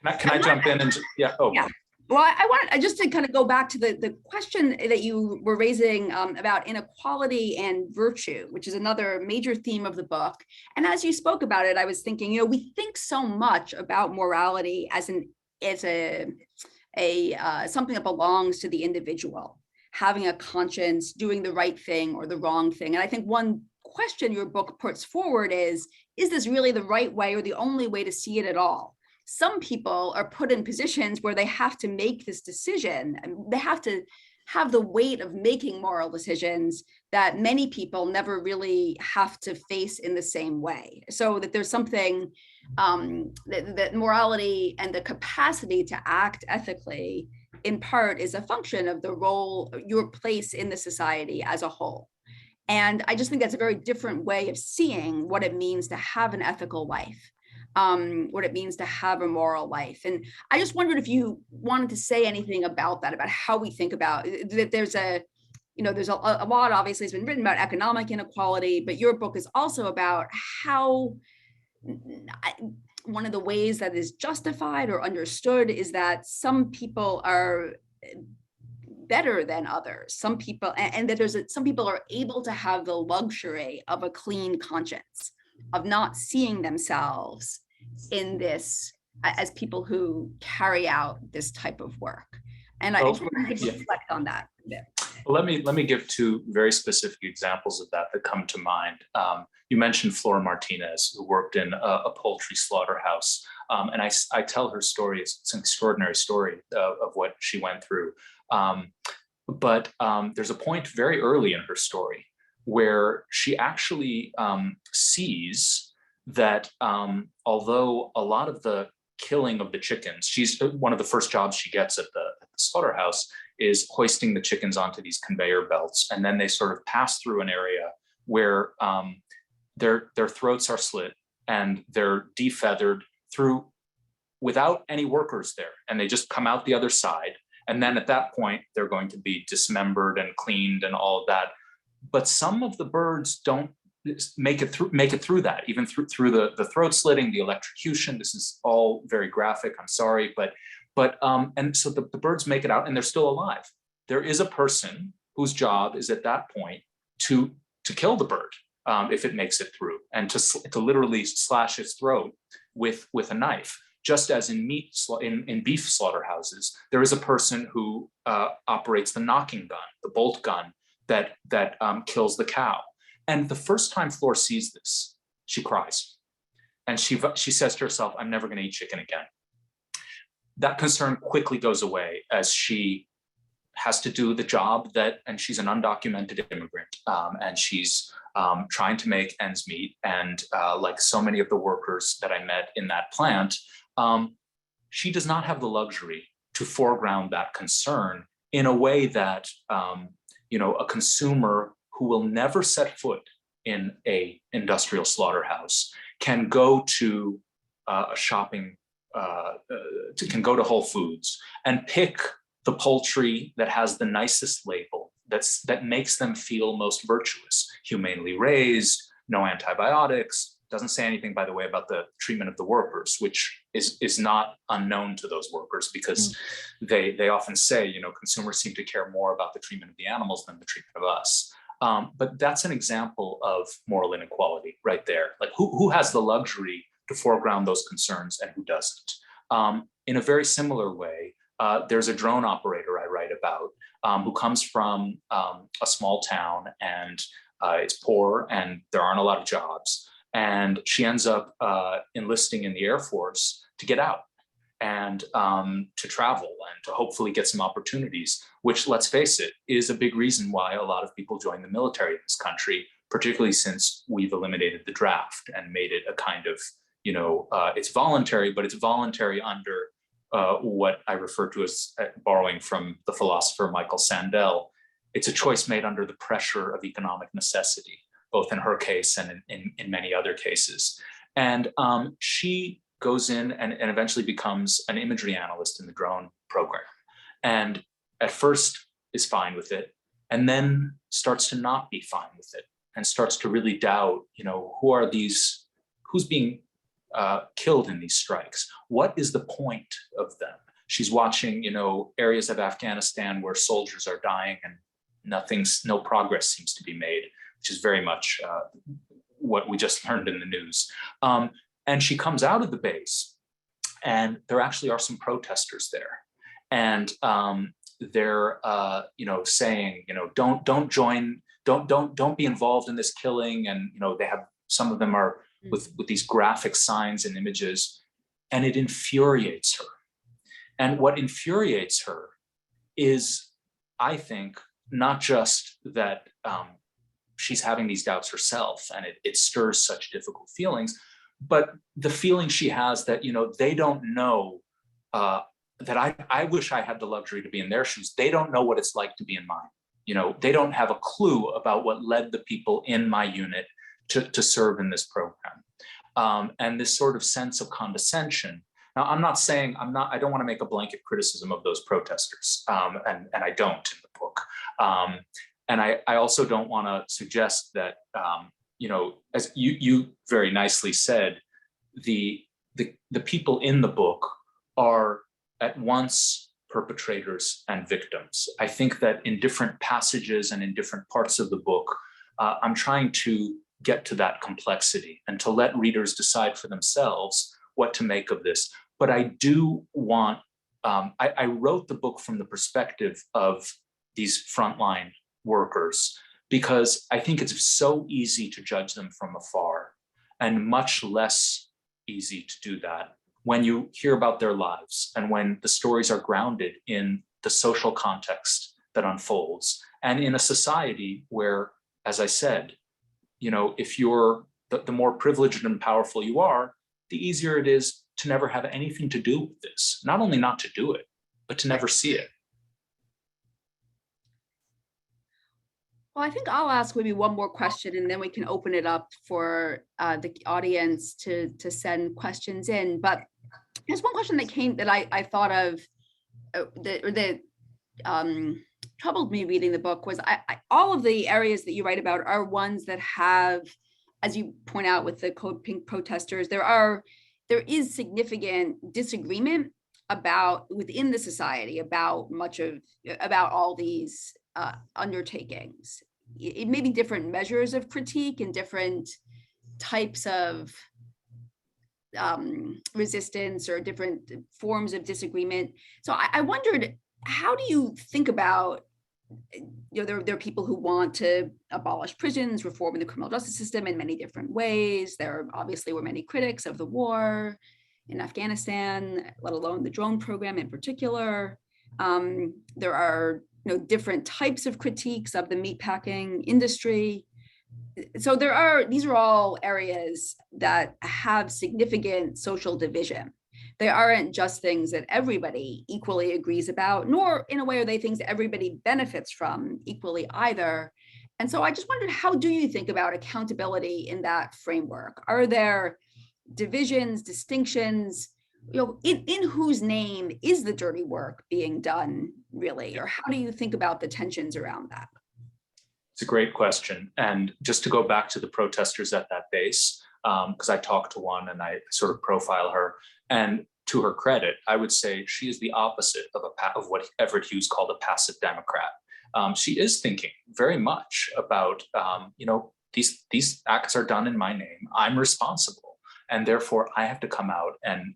I jump in and, yeah, oh. Yeah. Well, I want just to kind of go back to the question that you were raising about inequality and virtue, which is another major theme of the book. And as you spoke about it, I was thinking, we think so much about morality as something that belongs to the individual, having a conscience, doing the right thing or the wrong thing. And I think one question your book puts forward is this really the right way or the only way to see it at all? Some people are put in positions where they have to make this decision, and they have to have the weight of making moral decisions that many people never really have to face in the same way. So that there's something that morality and the capacity to act ethically in part is a function of the role, your place in the society as a whole. And I just think that's a very different way of seeing what it means to have an ethical life. What it means to have a moral life. And I just wondered if you wanted to say anything about that, about how we think about that. There's a lot obviously has been written about economic inequality, but your book is also about how one of the ways that is justified or understood is that some people are better than others, some people, and that some people are able to have the luxury of a clean conscience, of not seeing themselves in this as people who carry out this type of work. And I just want to reflect on that a bit. Well, let me give two very specific examples of that come to mind. You mentioned Flora Martinez, who worked in a poultry slaughterhouse. And I tell her story. It's an extraordinary story of what she went through. But there's a point very early in her story where she actually sees that although a lot of the killing of the chickens, she's one of the first jobs she gets at the slaughterhouse is hoisting the chickens onto these conveyor belts. And then they sort of pass through an area where their throats are slit and they're defeathered through without any workers there, and they just come out the other side. And then at that point, they're going to be dismembered and cleaned and all of that. But some of the birds don't make it through that, even through the throat slitting, the electrocution. This is all very graphic, I'm sorry, but and so the birds make it out and they're still alive. There is a person whose job is at that point to kill the bird if it makes it through, and to literally slash its throat with a knife. Just as in beef slaughterhouses, there is a person who operates the knocking gun, the bolt gun that kills the cow. And the first time Flor sees this, she cries, and she says to herself, "I'm never going to eat chicken again." That concern quickly goes away as she has to do the job and she's an undocumented immigrant, and she's trying to make ends meet. And like so many of the workers that I met in that plant, she does not have the luxury to foreground that concern in a way that a consumer who will never set foot in a industrial slaughterhouse can go to can go to Whole Foods and pick the poultry that has the nicest label, that makes them feel most virtuous, humanely raised, no antibiotics. Doesn't say anything, by the way, about the treatment of the workers, which is not unknown to those workers, because they often say, consumers seem to care more about the treatment of the animals than the treatment of us. But that's an example of moral inequality right there. Like who has the luxury to foreground those concerns and who doesn't? In a very similar way, there's a drone operator I write about who comes from a small town, and it's poor and there aren't a lot of jobs. And she ends up enlisting in the Air Force to get out and to travel and to hopefully get some opportunities, which, let's face it, is a big reason why a lot of people join the military in this country, particularly since we've eliminated the draft and made it a kind of, it's voluntary, but it's voluntary under what I refer to as, borrowing from the philosopher Michael Sandel, it's a choice made under the pressure of economic necessity, both in her case and in many other cases. And she goes in and eventually becomes an imagery analyst in the drone program. And at first is fine with it, and then starts to not be fine with it, and starts to really doubt, who's being killed in these strikes? What is the point of them? She's watching, areas of Afghanistan where soldiers are dying and no progress seems to be made, which is very much what we just learned in the news. And she comes out of the base, and there actually are some protesters there, and they're saying, don't join, don't be involved in this killing, and they have, some of them are with these graphic signs and images, and it infuriates her. And what infuriates her is, I think, not just that she's having these doubts herself, and it stirs such difficult feelings, but the feeling she has that, they don't know, that I wish I had the luxury to be in their shoes. They don't know what it's like to be in mine. They don't have a clue about what led the people in my unit to serve in this program. And this sort of sense of condescension. Now, I'm not saying, I don't want to make a blanket criticism of those protesters, and I don't in the book. And I also don't want to suggest that, as you very nicely said, the people in the book are at once perpetrators and victims. I think that in different passages and in different parts of the book, I'm trying to get to that complexity and to let readers decide for themselves what to make of this. But I do want, I wrote the book from the perspective of these frontline workers, because I think it's so easy to judge them from afar, and much less easy to do that when you hear about their lives and when the stories are grounded in the social context that unfolds, and in a society where, as I said, if you're the more privileged and powerful you are, the easier it is to never have anything to do with this. Not only not to do it, but to never see it. Well, I think I'll ask maybe one more question and then we can open it up for the audience to send questions in. But there's one question that I thought of that troubled me reading the book was all of the areas that you write about are ones that have, as you point out with the Code Pink protesters, there is significant disagreement within the society about all these undertakings. It may be different measures of critique and different types of resistance or different forms of disagreement. So I wondered, how do you think about, there are people who want to abolish prisons, reform the criminal justice system in many different ways. There obviously were many critics of the war in Afghanistan, let alone the drone program in particular. There are different types of critiques of the meatpacking industry. So these are all areas that have significant social division. They aren't just things that everybody equally agrees about, nor in a way are they things that everybody benefits from equally either. And so I just wondered, how do you think about accountability in that framework? Are there divisions, distinctions, in whose name is the dirty work being done really? Or how do you think about the tensions around that? It's a great question. And just to go back to the protesters at that base, because I talked to one and I sort of profile her, and to her credit, I would say she is the opposite of what Everett Hughes called a passive Democrat. She is thinking very much about, these acts are done in my name. I'm responsible. And therefore, I have to come out and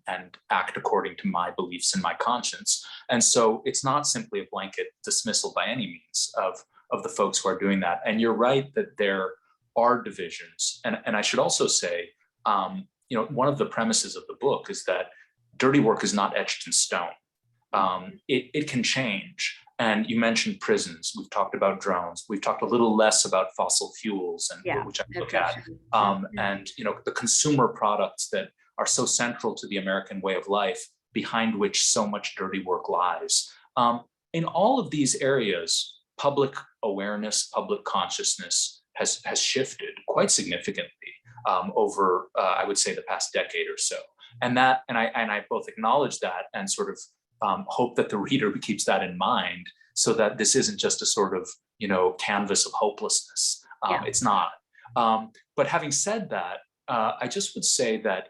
act according to my beliefs and my conscience. And so it's not simply a blanket dismissal by any means of the folks who are doing that. And you're right that there are divisions. And I should also say, one of the premises of the book is that dirty work is not etched in stone. It can change. And you mentioned prisons. We've talked about drones. We've talked a little less about fossil fuels, and which I look at, and the consumer products that are so central to the American way of life, behind which so much dirty work lies. In all of these areas, public awareness, public consciousness has shifted quite significantly over, I would say, the past decade or so. And I both acknowledge that and sort of hope that the reader keeps that in mind, so that this isn't just a sort of canvas of hopelessness. It's not. But having said that, I just would say that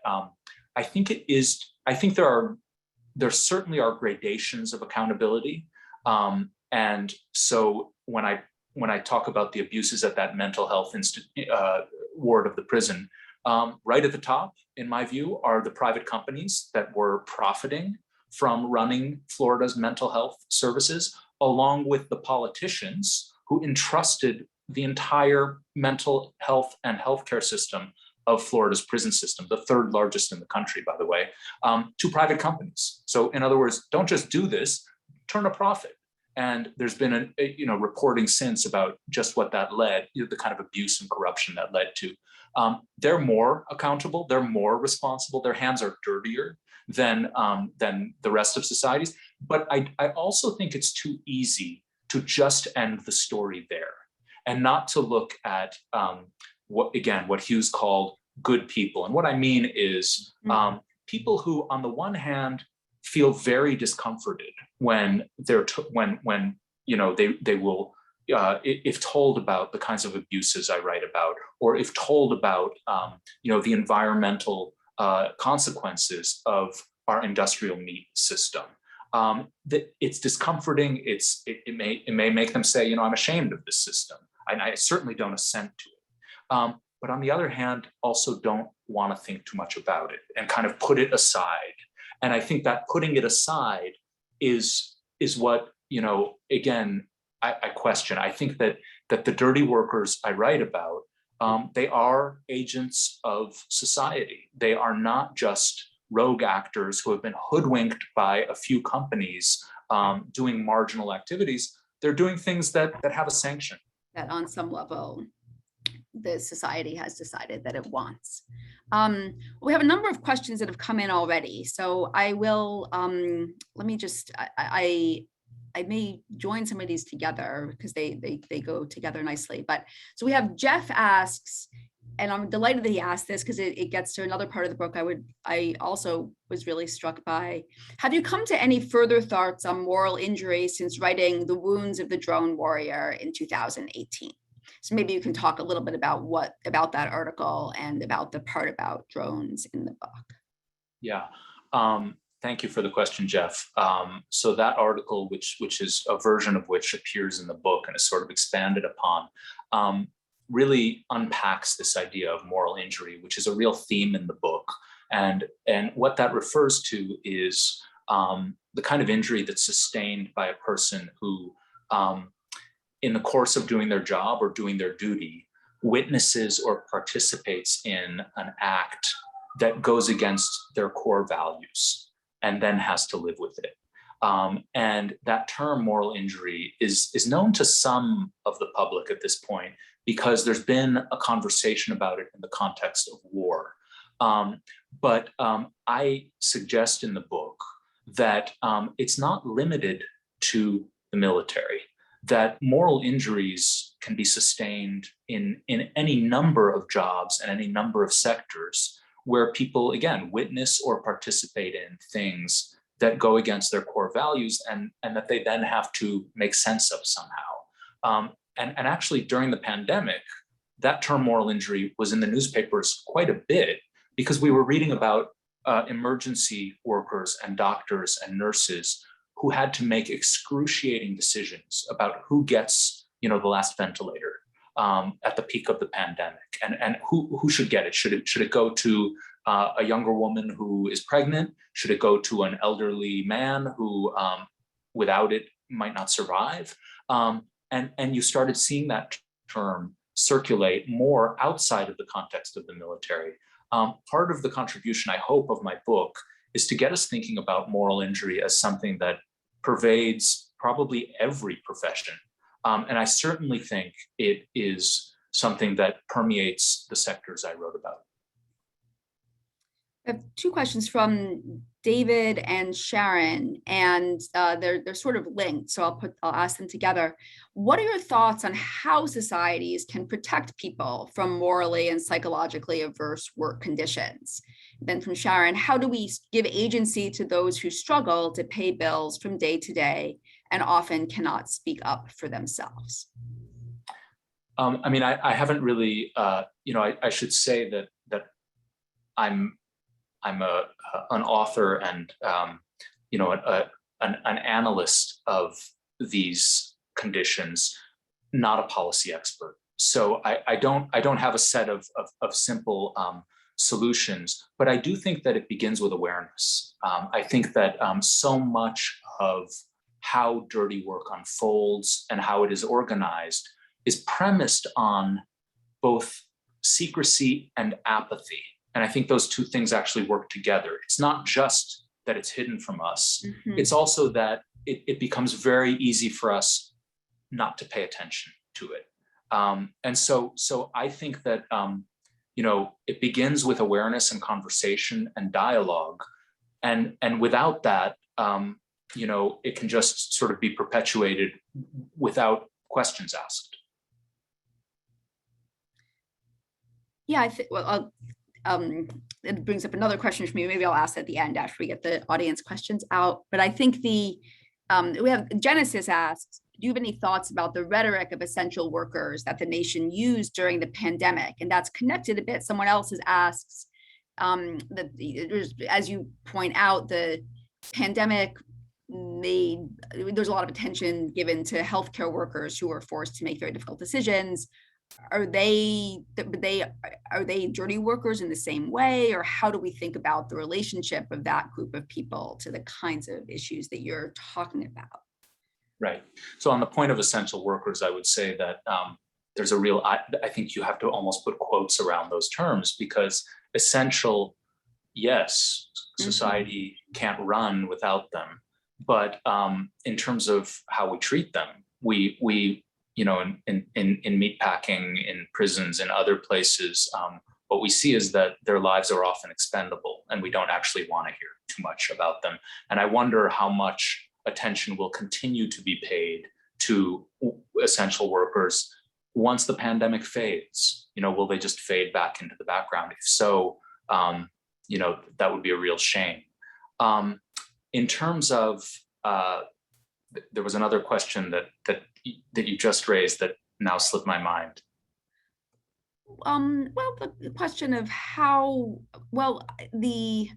I think it is. I think there certainly are gradations of accountability, and so when I talk about the abuses at that mental health ward of the prison, right at the top, in my view, are the private companies that were profiting from running Florida's mental health services, along with the politicians who entrusted the entire mental health and healthcare system of Florida's prison system, the third largest in the country, by the way, to private companies. So in other words, don't just do this, turn a profit. And there's been a reporting since about just what that led, the kind of abuse and corruption that led to. They're more accountable, they're more responsible, their hands are dirtier than the rest of societies. But I also think it's too easy to just end the story there and not to look at what Hughes called good people. And what I mean is people who, on the one hand, feel very discomforted when they will, if told about the kinds of abuses I write about, or if told about the environmental consequences of our industrial meat system. That it's discomforting. It may make them say, I'm ashamed of this system, and I certainly don't assent to it. But on the other hand, also don't want to think too much about it and kind of put it aside. And I think that putting it aside is what, again, I question. I think that the dirty workers I write about, they are agents of society. They are not just rogue actors who have been hoodwinked by a few companies doing marginal activities. They're doing things that have a sanction. That on some level, the society has decided that it wants. We have a number of questions that have come in already. So I will, let me just, I may join some of these together because they go together nicely. But so we have Jeff asks, and I'm delighted that he asked this because it gets to another part of the book I also was really struck by. Have you come to any further thoughts on moral injury since writing The Wounds of the Drone Warrior in 2018? So maybe you can talk a little bit about that article and about the part about drones in the book. Yeah. Thank you for the question, Jeff. So that article, which is a version of which appears in the book and is sort of expanded upon, really unpacks this idea of moral injury, which is a real theme in the book. And what that refers to is the kind of injury that's sustained by a person who, in the course of doing their job or doing their duty, witnesses or participates in an act that goes against their core values and then has to live with it. And that term moral injury is known to some of the public at this point because there's been a conversation about it in the context of war. But I suggest in the book that it's not limited to the military, that moral injuries can be sustained in any number of jobs and any number of sectors where people, again, witness or participate in things that go against their core values and that they then have to make sense of somehow. And actually, during the pandemic, that term moral injury was in the newspapers quite a bit because we were reading about emergency workers and doctors and nurses who had to make excruciating decisions about who gets, the last ventilator at the peak of the pandemic, and who should get it. Should it go to a younger woman who is pregnant? Should it go to an elderly man who, without it, might not survive? And you started seeing that term circulate more outside of the context of the military. Part of the contribution, I hope, of my book is to get us thinking about moral injury as something that pervades probably every profession. And I certainly think it is something that permeates the sectors I wrote about. I have two questions from David and Sharon, and they're sort of linked, so I'll ask them together. What are your thoughts on how societies can protect people from morally and psychologically adverse work conditions? Then from Sharon, how do we give agency to those who struggle to pay bills from day to day and often cannot speak up for themselves? I haven't really, I should say that I'm an author and an analyst of these conditions, not a policy expert. So I don't have a set of simple solutions, but I do think that it begins with awareness. I think that so much of how dirty work unfolds and how it is organized is premised on both secrecy and apathy. And I think those two things actually work together. It's not just that it's hidden from us. Mm-hmm. It's also that it becomes very easy for us not to pay attention to it. And so I think that, it begins with awareness and conversation and dialogue. And without that, it can just sort of be perpetuated without questions asked. Yeah, it brings up another question for me. Maybe I'll ask at the end after we get the audience questions out. But I think we have Genesis asks, do you have any thoughts about the rhetoric of essential workers that the nation used during the pandemic? And that's connected a bit. Someone else has asked that, as you point out, the pandemic there's a lot of attention given to healthcare workers who are forced to make very difficult decisions. Are they dirty workers in the same way, or how do we think about the relationship of that group of people to the kinds of issues that you're talking about? Right. So on the point of essential workers, I would say that there's a real, I think you have to almost put quotes around those terms, because essential, yes, society can't run without them. But in terms of how we treat them, we in meatpacking, in prisons, in other places, what we see is that their lives are often expendable, and we don't actually want to hear too much about them. And I wonder how much attention will continue to be paid to essential workers once the pandemic fades? Will they just fade back into the background? If so, that would be a real shame. In terms of, there was another question that you just raised that now slipped my mind. Well, the question of how well the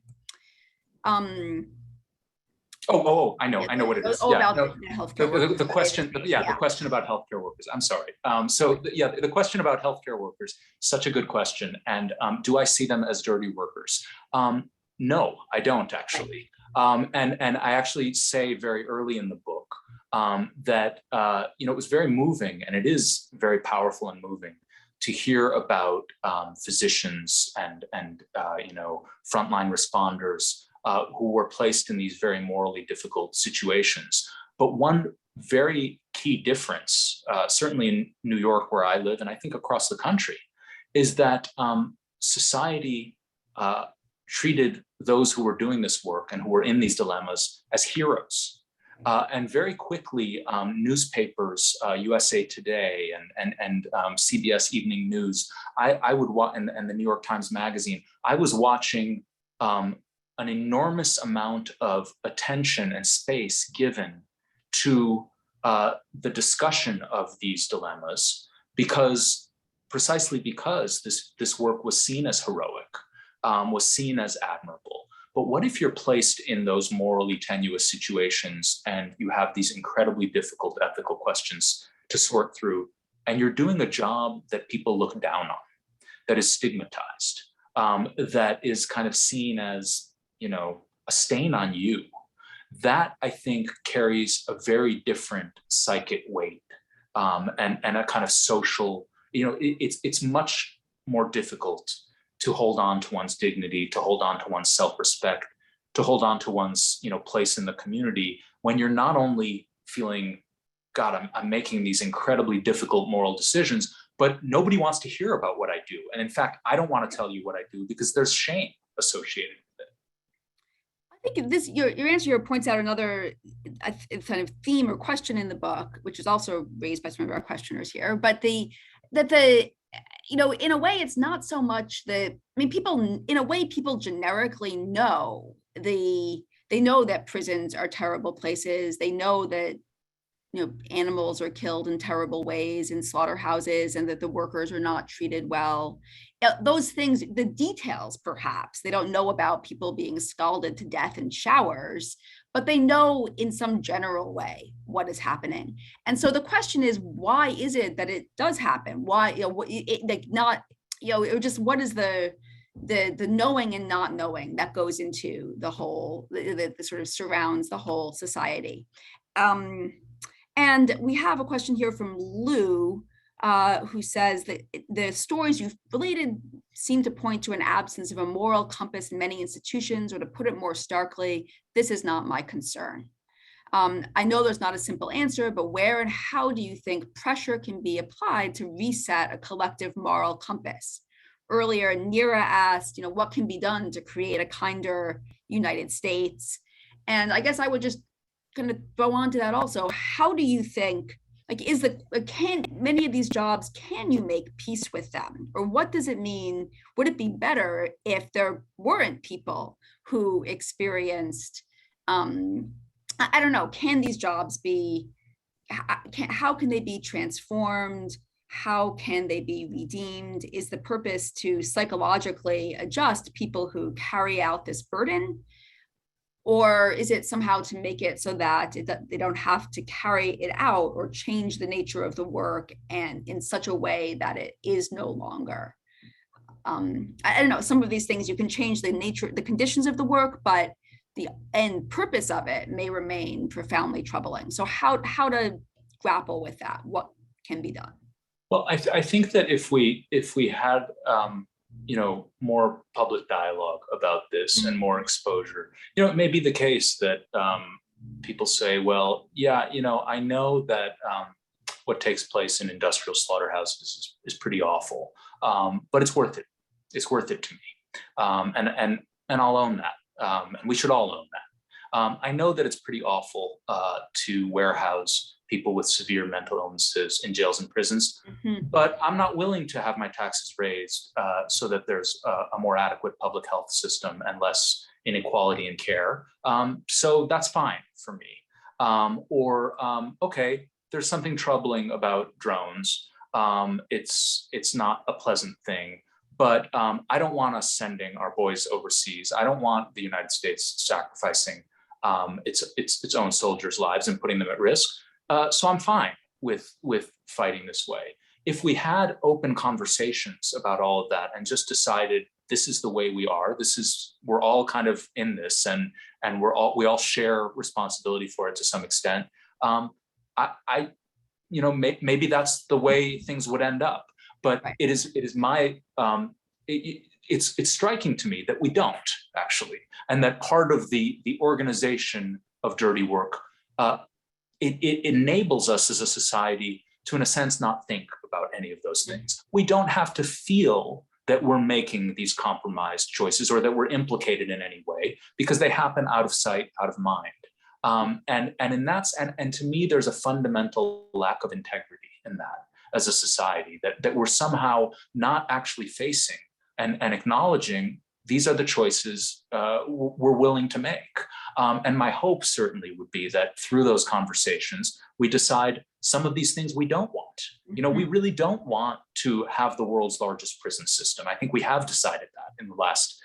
I know what it is. About the healthcare workers. The question, the question about healthcare workers. I'm sorry. The question about healthcare workers, such a good question. And do I see them as dirty workers? No, I don't actually. And I actually say very early in the book that it was very moving, and it is very powerful and moving to hear about physicians and frontline responders who were placed in these very morally difficult situations. But one very key difference, certainly in New York where I live, and I think across the country, is that society treated those who were doing this work and who were in these dilemmas as heroes. And very quickly, newspapers, USA Today and CBS Evening News, I would watch, and the New York Times Magazine, I was watching an enormous amount of attention and space given to the discussion of these dilemmas, precisely because this work was seen as heroic, was seen as admirable. But what if you're placed in those morally tenuous situations and you have these incredibly difficult ethical questions to sort through, and you're doing a job that people look down on, that is stigmatized, that is kind of seen as, a stain on you? That, I think, carries a very different psychic weight and a kind of social, it's much more difficult to hold on to one's dignity, to hold on to one's self-respect, to hold on to one's place in the community when you're not only feeling, God, I'm making these incredibly difficult moral decisions, but nobody wants to hear about what I do. And in fact, I don't want to tell you what I do because there's shame associated with it. I think your answer points out another kind of theme or question in the book, which is also raised by some of our questioners here, but in a way, it's not so much people generically know they know that prisons are terrible places. They know that, animals are killed in terrible ways in slaughterhouses and that the workers are not treated well. Those things, the details, perhaps, they don't know about people being scalded to death in showers, but they know in some general way what is happening. And so the question is, why is it that it does happen? Why, what is the knowing and not knowing that goes into the whole, that sort of surrounds the whole society. And we have a question here from Lou, who says that the stories you've related seem to point to an absence of a moral compass in many institutions, or to put it more starkly, this is not my concern. I know there's not a simple answer, but where and how do you think pressure can be applied to reset a collective moral compass? Earlier, Nira asked, what can be done to create a kinder United States? And I guess I would just kind of throw on to that also. How do you think, can many of these jobs, can you make peace with them? Or what does it mean? Would it be better if there weren't people who experienced, I don't know, can these jobs be, how can they be transformed? How can they be redeemed? Is the purpose to psychologically adjust people who carry out this burden? Or is it somehow to make it so that they don't have to carry it out or change the nature of the work and in such a way that it is no longer? I don't know, some of these things you can change the nature, the conditions of the work, but the end purpose of it may remain profoundly troubling. So how to grapple with that? What can be done? Well, I think that if we had more public dialogue about this and more exposure, it may be the case that people say, well, yeah, I know that what takes place in industrial slaughterhouses is pretty awful, but it's worth it. It's worth it to me, and I'll own that, and we should all own I know that it's pretty awful to warehouse people with severe mental illnesses in jails and prisons, but I'm not willing to have my taxes raised so that there's a more adequate public health system and less inequality in care. So that's fine for me. Okay, there's something troubling about drones. It's not a pleasant thing, but I don't want us sending our boys overseas. I don't want the United States sacrificing its own soldiers' lives and putting them at risk. So I'm fine with fighting this way. If we had open conversations about all of that and just decided this is the way we are, we're all kind of in this, and we all share responsibility for it to some extent. Maybe that's the way things would end up. But right. It's striking to me that we don't actually, and that part of the organization of dirty work, it enables us as a society to, in a sense, not think about any of those things. We don't have to feel that we're making these compromised choices or that we're implicated in any way, because they happen out of sight, out of mind. And to me, there's a fundamental lack of integrity in that as a society, that we're somehow not actually facing and acknowledging these are the choices we're willing to make. And my hope certainly would be that through those conversations, we decide some of these things we don't want. We really don't want to have the world's largest prison system. I think we have decided that in the last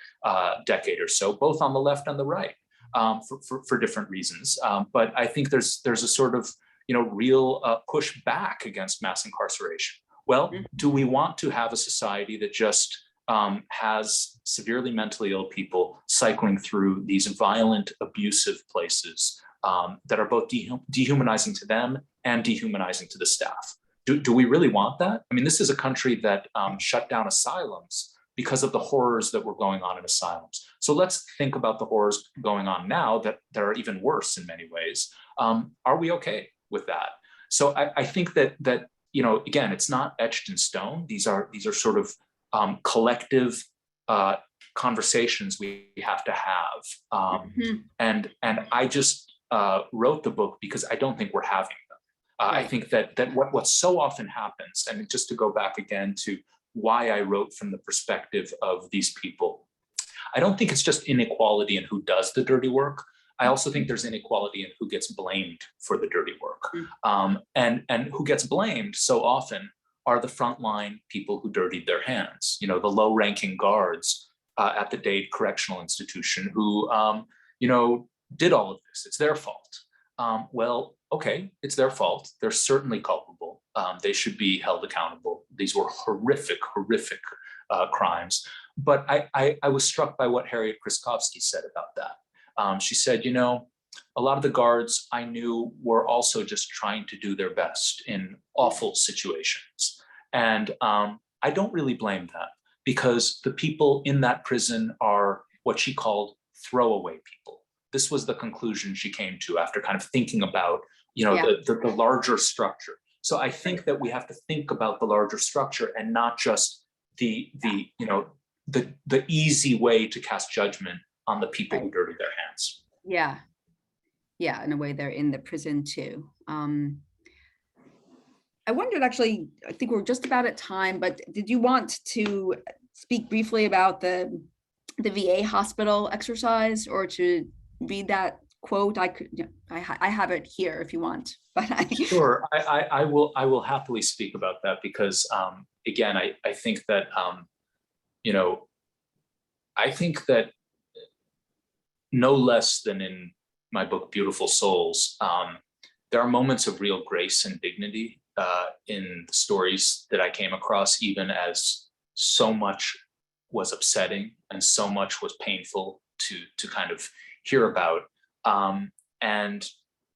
decade or so, both on the left and the right, for different reasons. But I think there's a sort of real push back against mass incarceration. Well, do we want to have a society that just has severely mentally ill people cycling through these violent, abusive places that are both dehumanizing to them and dehumanizing to the staff? Do we really want that? I mean, this is a country that shut down asylums because of the horrors that were going on in asylums. So let's think about the horrors going on now that are even worse in many ways. Are we okay with that? So I think that again, it's not etched in stone. These are sort of collective conversations we have to have. And I just wrote the book because I don't think we're having them. I think that what so often happens, and just to go back again to why I wrote from the perspective of these people, I don't think it's just inequality in who does the dirty work. I also think there's inequality in who gets blamed for the dirty work. And who gets blamed so often are the frontline people who dirtied their hands, the low-ranking guards at the Dade Correctional Institution who, did all of this. It's their fault. Well, okay, it's their fault. They're certainly culpable. They should be held accountable. These were horrific, horrific crimes. But I was struck by what Harriet Kraskovsky said about that. She said, a lot of the guards I knew were also just trying to do their best in awful situations. And I don't really blame them, because the people in that prison are what she called throwaway people. This was the conclusion she came to after kind of thinking about, the larger structure. So I think that we have to think about the larger structure and not just the easy way to cast judgment on the people who dirty their hands. Yeah, in a way they're in the prison too. I wondered, actually, I think we're just about at time, but did you want to speak briefly about the VA hospital exercise, or to read that quote? I have it here if you want. But Sure, I will happily speak about that, because again, I think that I think that no less than in my book Beautiful Souls, there are moments of real grace and dignity in the stories that I came across, even as so much was upsetting and so much was painful to kind of hear about. And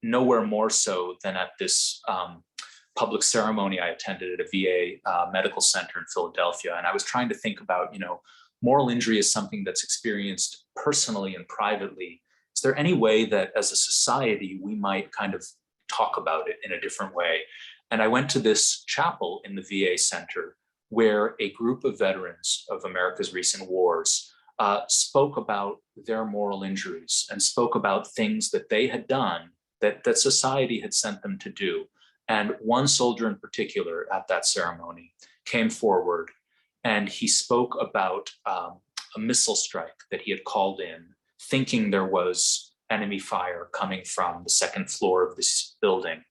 nowhere more so than at this public ceremony I attended at a VA medical center in Philadelphia. And I was trying to think about, moral injury is something that's experienced personally and privately. Is there any way that as a society we might kind of talk about it in a different way? And I went to this chapel in the VA center where a group of veterans of America's recent wars spoke about their moral injuries and spoke about things that they had done that society had sent them to do. And one soldier in particular at that ceremony came forward and he spoke about a missile strike that he had called in, thinking there was enemy fire coming from the second floor of this building.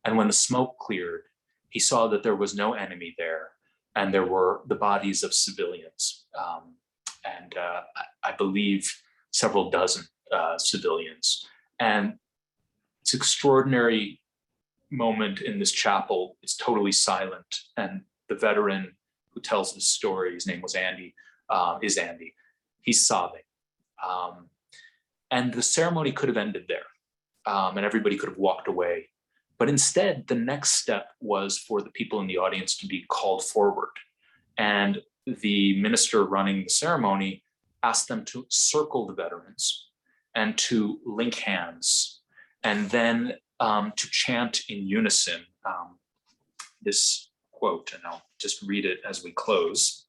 And when the smoke cleared, he saw that there was no enemy there, and there were the bodies of civilians. I believe several dozen civilians. And it's an extraordinary moment in this chapel. It's totally silent. And the veteran who tells this story, his name was Andy, is Andy. He's sobbing. And the ceremony could have ended there, and everybody could have walked away. But instead, the next step was for the people in the audience to be called forward. And the minister running the ceremony asked them to circle the veterans and to link hands, and then to chant in unison this quote, and I'll just read it as we close.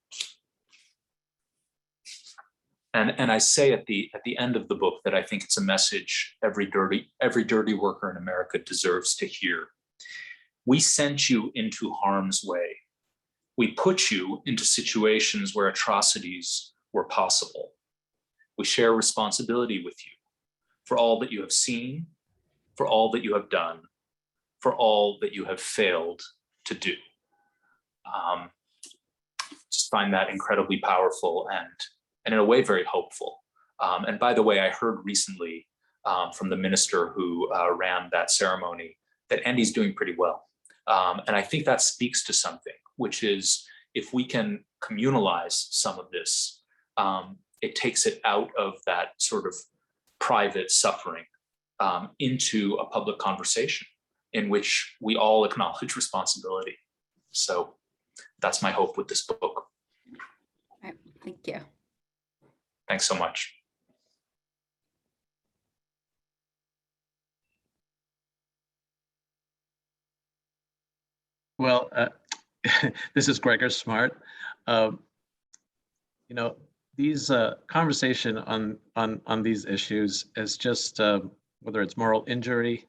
And I say at the end of the book that I think it's a message every dirty worker in America deserves to hear. We sent you into harm's way. We put you into situations where atrocities were possible. We share responsibility with you for all that you have seen, for all that you have done, for all that you have failed to do. Just find that incredibly powerful and in a way very hopeful. And by the way, I heard recently from the minister who ran that ceremony that Andy's doing pretty well. And I think that speaks to something, which is if we can communalize some of this, it takes it out of that sort of private suffering into a public conversation in which we all acknowledge responsibility. So that's my hope with this book. All right, thank you. Thanks so much. Well, this is Gregor Smart. These conversation on these issues is just whether it's moral injury,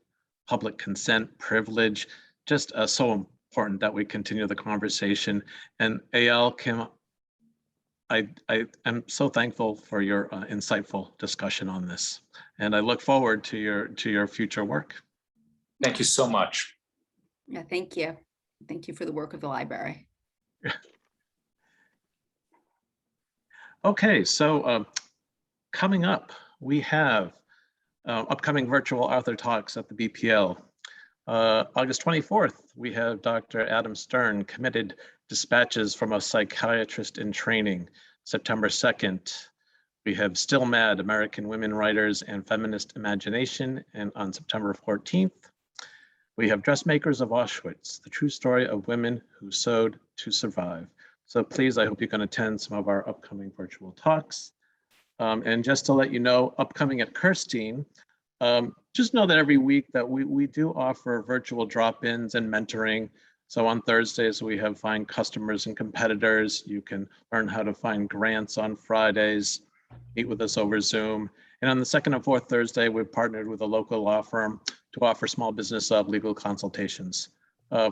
public consent, privilege, just so important that we continue the conversation. And Eyal, Kim, I am so thankful for your insightful discussion on this, and I look forward to your future work. Thank you so much. Yeah, thank you. Thank you for the work of the library. Okay, so coming up, we have upcoming virtual author talks at the BPL. August 24th, we have Dr. Adam Stern, Committed Dispatches from a Psychiatrist in Training. September 2nd, we have Still Mad, American Women Writers and Feminist Imagination. And on September 14th, we have Dressmakers of Auschwitz, the true story of women who sewed to survive. So please, I hope you can attend some of our upcoming virtual talks. And just to let you know, upcoming at Kirstein, just know that every week that we do offer virtual drop-ins and mentoring. So on Thursdays, we have Find Customers and Competitors. You can learn how to find grants on Fridays, meet with us over Zoom. And on the second and fourth Thursday, we've partnered with a local law firm to offer small business legal consultations.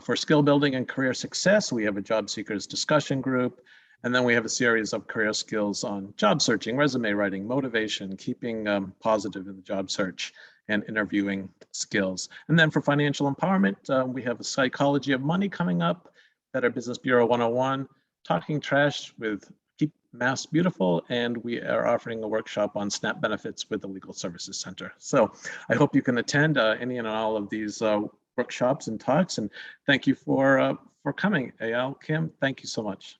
For skill building and career success, we have a job seekers discussion group. And then we have a series of career skills on job searching, resume writing, motivation, keeping positive in the job search, and interviewing skills. And then for financial empowerment, we have a psychology of money coming up, Better Business Bureau 101, talking trash with Keep Mass Beautiful, and we are offering a workshop on SNAP benefits with the Legal Services Center. So I hope you can attend any and all of these workshops and talks, and thank you for coming. Eyal, Kim, thank you so much.